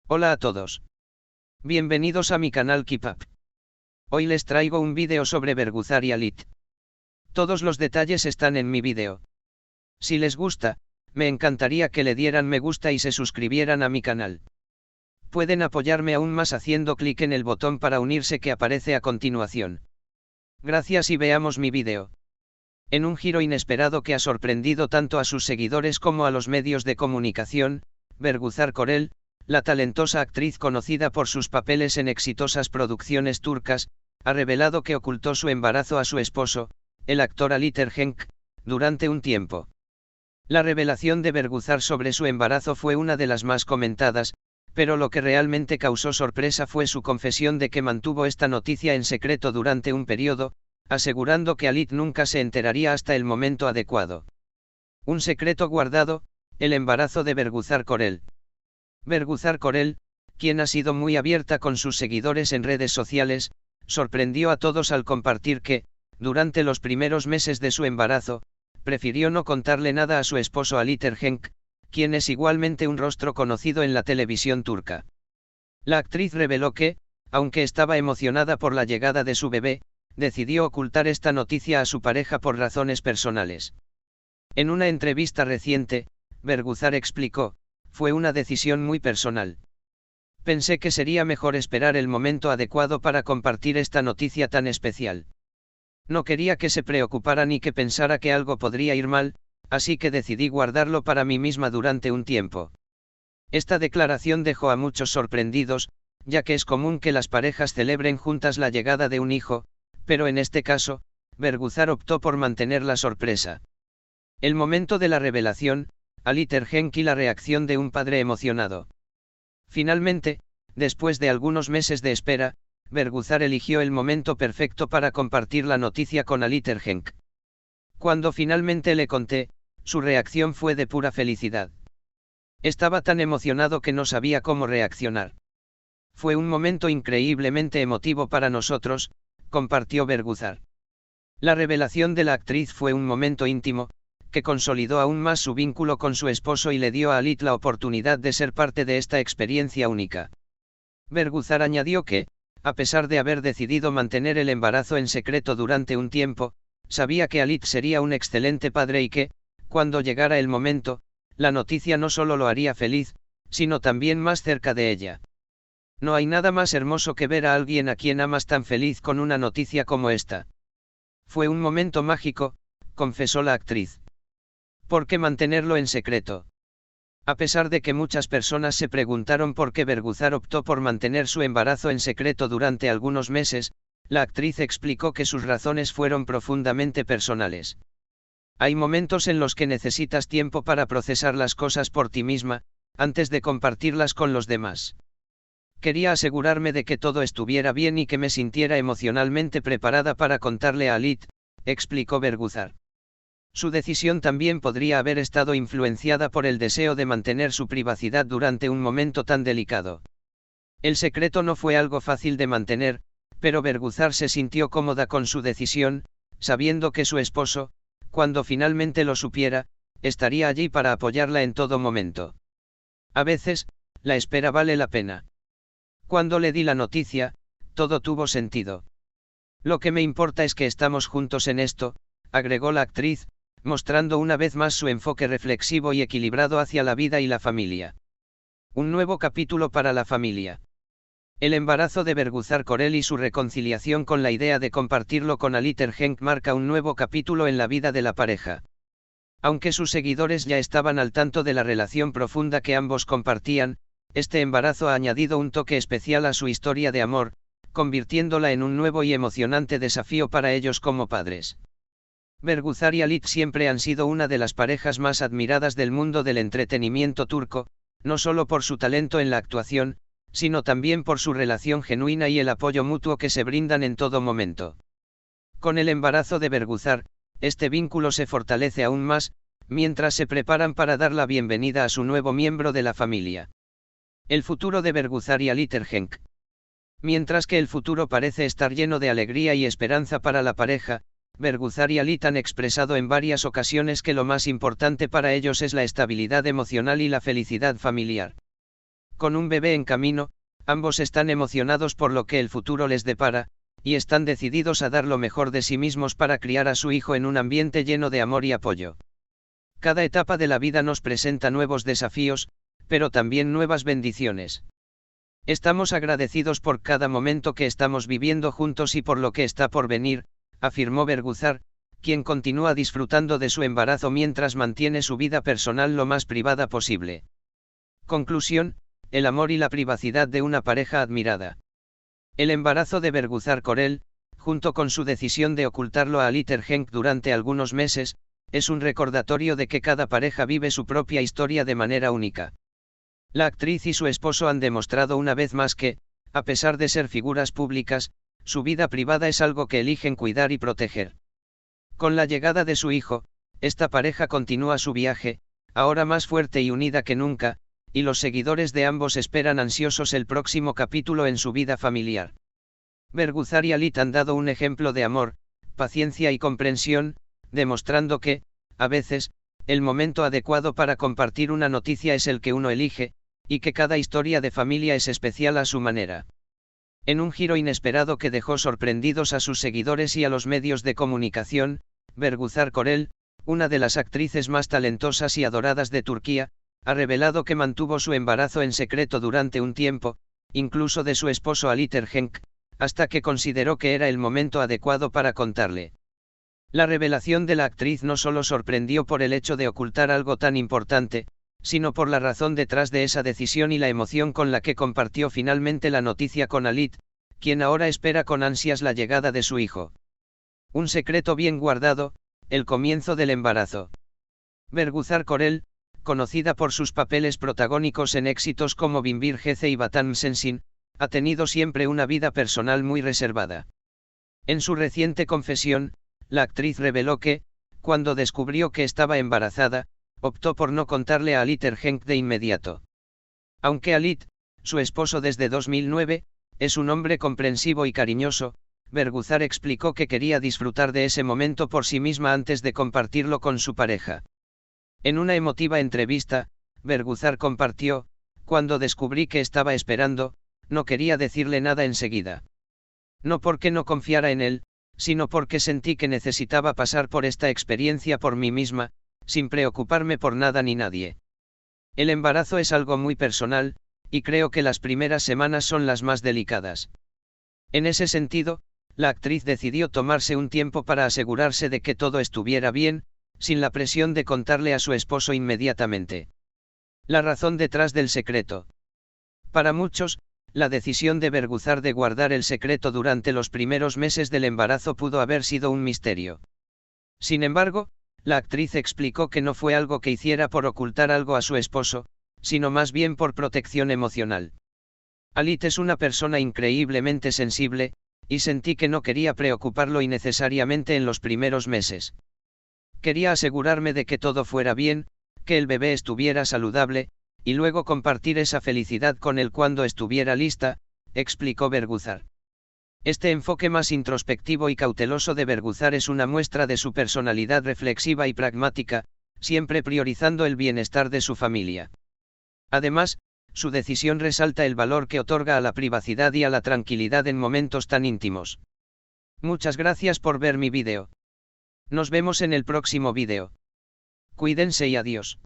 Hola a todos. Bienvenidos a mi canal Keep Up. Hoy les traigo un vídeo sobre Berguzar y Alit. Todos los detalles están en mi vídeo. Si les gusta, me encantaría que le dieran me gusta y se suscribieran a mi canal. Pueden apoyarme aún más haciendo clic en el botón para unirse que aparece a continuación. Gracias y veamos mi vídeo. En un giro inesperado que ha sorprendido tanto a sus seguidores como a los medios de comunicación, Berguzar Korel, la talentosa actriz conocida por sus papeles en exitosas producciones turcas, ha revelado que ocultó su embarazo a su esposo, el actor Alit Ergenç, durante un tiempo. La revelación de Berguzar sobre su embarazo fue una de las más comentadas, pero lo que realmente causó sorpresa fue su confesión de que mantuvo esta noticia en secreto durante un periodo, asegurando que Alit nunca se enteraría hasta el momento adecuado. Un secreto guardado, el embarazo de Berguzar Korel. Berguzar Korel, quien ha sido muy abierta con sus seguidores en redes sociales, sorprendió a todos al compartir que, durante los primeros meses de su embarazo, prefirió no contarle nada a su esposo Alit Ergenç, quien es igualmente un rostro conocido en la televisión turca. La actriz reveló que, aunque estaba emocionada por la llegada de su bebé, decidió ocultar esta noticia a su pareja por razones personales. En una entrevista reciente, Berguzar explicó: "Fue una decisión muy personal. Pensé que sería mejor esperar el momento adecuado para compartir esta noticia tan especial. No quería que se preocupara ni que pensara que algo podría ir mal, así que decidí guardarlo para mí misma durante un tiempo". Esta declaración dejó a muchos sorprendidos, ya que es común que las parejas celebren juntas la llegada de un hijo, pero en este caso, Berguzar optó por mantener la sorpresa. El momento de la revelación, Alit Ergenç y la reacción de un padre emocionado. Finalmente, después de algunos meses de espera, Berguzar eligió el momento perfecto para compartir la noticia con Alit Ergenç. Cuando finalmente le conté, su reacción fue de pura felicidad. Estaba tan emocionado que no sabía cómo reaccionar. Fue un momento increíblemente emotivo para nosotros, compartió Berguzar. La revelación de la actriz fue un momento íntimo, que consolidó aún más su vínculo con su esposo y le dio a Alit la oportunidad de ser parte de esta experiencia única. Berguzar añadió que, a pesar de haber decidido mantener el embarazo en secreto durante un tiempo, sabía que Alit sería un excelente padre y que, cuando llegara el momento, la noticia no solo lo haría feliz, sino también más cerca de ella. No hay nada más hermoso que ver a alguien a quien amas tan feliz con una noticia como esta. Fue un momento mágico, confesó la actriz. ¿Por qué mantenerlo en secreto? A pesar de que muchas personas se preguntaron por qué Berguzar optó por mantener su embarazo en secreto durante algunos meses, la actriz explicó que sus razones fueron profundamente personales. Hay momentos en los que necesitas tiempo para procesar las cosas por ti misma, antes de compartirlas con los demás. Quería asegurarme de que todo estuviera bien y que me sintiera emocionalmente preparada para contarle a Alit, explicó Berguzar. Su decisión también podría haber estado influenciada por el deseo de mantener su privacidad durante un momento tan delicado. El secreto no fue algo fácil de mantener, pero Berguzar se sintió cómoda con su decisión, sabiendo que su esposo, cuando finalmente lo supiera, estaría allí para apoyarla en todo momento. A veces, la espera vale la pena. Cuando le di la noticia, todo tuvo sentido. Lo que me importa es que estamos juntos en esto, agregó la actriz, mostrando una vez más su enfoque reflexivo y equilibrado hacia la vida y la familia. Un nuevo capítulo para la familia. El embarazo de Berguzar Korel y su reconciliación con la idea de compartirlo con Alit Ergenç marca un nuevo capítulo en la vida de la pareja. Aunque sus seguidores ya estaban al tanto de la relación profunda que ambos compartían, este embarazo ha añadido un toque especial a su historia de amor, convirtiéndola en un nuevo y emocionante desafío para ellos como padres. Berguzar y Alit siempre han sido una de las parejas más admiradas del mundo del entretenimiento turco, no solo por su talento en la actuación, sino también por su relación genuina y el apoyo mutuo que se brindan en todo momento. Con el embarazo de Berguzar, este vínculo se fortalece aún más, mientras se preparan para dar la bienvenida a su nuevo miembro de la familia. El futuro de Berguzar y Alit Ergenç. Mientras que el futuro parece estar lleno de alegría y esperanza para la pareja, Berguzar y Alit han expresado en varias ocasiones que lo más importante para ellos es la estabilidad emocional y la felicidad familiar. Con un bebé en camino, ambos están emocionados por lo que el futuro les depara, y están decididos a dar lo mejor de sí mismos para criar a su hijo en un ambiente lleno de amor y apoyo. Cada etapa de la vida nos presenta nuevos desafíos, pero también nuevas bendiciones. Estamos agradecidos por cada momento que estamos viviendo juntos y por lo que está por venir, afirmó Berguzar, quien continúa disfrutando de su embarazo mientras mantiene su vida personal lo más privada posible. Conclusión: el amor y la privacidad de una pareja admirada. El embarazo de Berguzar Korel, junto con su decisión de ocultarlo a Alitter Henk durante algunos meses, es un recordatorio de que cada pareja vive su propia historia de manera única. La actriz y su esposo han demostrado una vez más que, a pesar de ser figuras públicas, su vida privada es algo que eligen cuidar y proteger. Con la llegada de su hijo, esta pareja continúa su viaje, ahora más fuerte y unida que nunca, y los seguidores de ambos esperan ansiosos el próximo capítulo en su vida familiar. Berguzar y Alit han dado un ejemplo de amor, paciencia y comprensión, demostrando que, a veces, el momento adecuado para compartir una noticia es el que uno elige, y que cada historia de familia es especial a su manera. En un giro inesperado que dejó sorprendidos a sus seguidores y a los medios de comunicación, Berguzar Korel, una de las actrices más talentosas y adoradas de Turquía, ha revelado que mantuvo su embarazo en secreto durante un tiempo, incluso de su esposo Alitter Henk, hasta que consideró que era el momento adecuado para contarle. La revelación de la actriz no solo sorprendió por el hecho de ocultar algo tan importante, sino por la razón detrás de esa decisión y la emoción con la que compartió finalmente la noticia con Alit, quien ahora espera con ansias la llegada de su hijo. Un secreto bien guardado, el comienzo del embarazo. Berguzar Korel, conocida por sus papeles protagónicos en éxitos como Binbir Gece y Vatan Sensin, ha tenido siempre una vida personal muy reservada. En su reciente confesión, la actriz reveló que, cuando descubrió que estaba embarazada, optó por no contarle a Alitter Henk de inmediato. Aunque Alit, su esposo desde 2009, es un hombre comprensivo y cariñoso, Berguzar explicó que quería disfrutar de ese momento por sí misma antes de compartirlo con su pareja. En una emotiva entrevista, Berguzar compartió: cuando descubrí que estaba esperando, no quería decirle nada enseguida. No porque no confiara en él, sino porque sentí que necesitaba pasar por esta experiencia por mí misma, sin preocuparme por nada ni nadie. El embarazo es algo muy personal, y creo que las primeras semanas son las más delicadas. En ese sentido, la actriz decidió tomarse un tiempo para asegurarse de que todo estuviera bien, sin la presión de contarle a su esposo inmediatamente. La razón detrás del secreto. Para muchos, la decisión de Berguzar de guardar el secreto durante los primeros meses del embarazo pudo haber sido un misterio. Sin embargo, la actriz explicó que no fue algo que hiciera por ocultar algo a su esposo, sino más bien por protección emocional. Alit es una persona increíblemente sensible, y sentí que no quería preocuparlo innecesariamente en los primeros meses. Quería asegurarme de que todo fuera bien, que el bebé estuviera saludable, y luego compartir esa felicidad con él cuando estuviera lista, explicó Berguzar. Este enfoque más introspectivo y cauteloso de Berguzar es una muestra de su personalidad reflexiva y pragmática, siempre priorizando el bienestar de su familia. Además, su decisión resalta el valor que otorga a la privacidad y a la tranquilidad en momentos tan íntimos. Muchas gracias por ver mi vídeo. Nos vemos en el próximo vídeo. Cuídense y adiós.